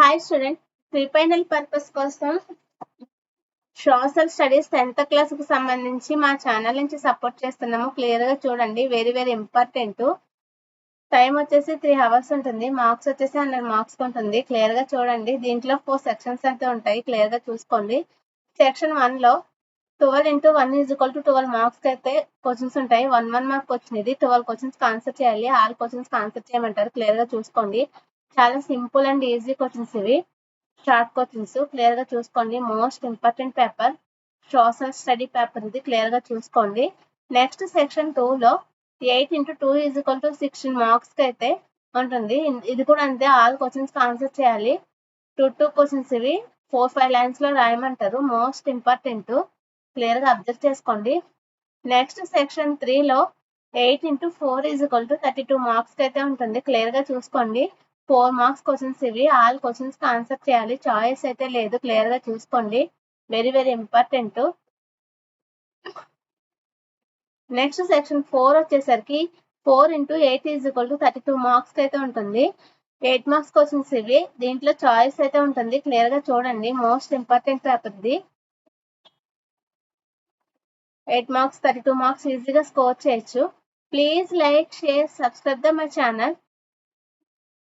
Hi student, pre final purpose కోసం social studies 10th క్లాస్కి సంబంధించి మా ఛానల్ నుంచి సపోర్ట్ చేస్తున్నాము. క్లియర్గా చూడండి, వెరీ ఇంపార్టెంట్. టైం వచ్చేసి 3 hours ఉంటుంది. మార్క్స్ వచ్చేసి 100 మార్క్స్ ఉంటుంది. క్లియర్గా చూడండి. దీంట్లో 4 సెక్షన్స్ అయితే ఉంటాయి. క్లియర్గా చూసుకోండి. సెక్షన్ 1లో 12 into 1 is equal to 12 మార్క్స్కి అయితే క్వశ్చన్స్ ఉంటాయి. 1 మార్క్ వచ్చినది 12 క్వశ్చన్స్ ఆన్సర్ చేయాలి. ఆల్ క్వశ్చన్స్ ఆన్సర్ చేయమంటారు. క్లియర్గా చూసుకోండి. చాలా సింపుల్ అండ్ ఈజీ క్వశ్చన్స్ ఇవి, షార్ట్ క్వశ్చన్స్. క్లియర్గా చూసుకోండి. Most important paper social study paper ఇది. క్లియర్గా చూసుకోండి. నెక్స్ట్ సెక్షన్ 2లో 8 into 2 is equal to 16 మార్క్స్కి అయితే ఉంటుంది. ఇది కూడా అంతే, ఆల్ క్వశ్చన్స్ ఆన్సర్ చేయాలి. 2 క్వశ్చన్స్ ఇవి 4-5 లైన్స్లో రాయమంటారు. మోస్ట్ ఇంపార్టెంట్, క్లియర్గా అబ్జర్వ్ చేసుకోండి. నెక్స్ట్ సెక్షన్ 3లో 8 into 4 is equal to 32 మార్క్స్కి అయితే ఉంటుంది. క్లియర్గా చూసుకోండి. 4 మార్క్స్ క్వశ్చన్స్ ఇవి, ఆల్ క్వశ్చన్స్ ఆన్సర్ చేయాలి. చాయిస్ అయితే లేదు. క్లియర్గా చూసుకోండి. Very important. నెక్స్ట్ సెక్షన్ 4 వచ్చేసరికి 4 into 8 is equal to 32 మార్క్స్కి అయితే ఉంటుంది. 8 మార్క్స్ క్వశ్చన్స్ ఇవి. దీంట్లో చాయిస్ అయితే ఉంటుంది. క్లియర్గా చూడండి. మోస్ట్ ఇంపార్టెంట్ పేపర్ ఇది. 8 మార్క్స్ 32 మార్క్స్ ఈజీగా స్కోర్ చేయొచ్చు. Please like, share, subscribe the my channel.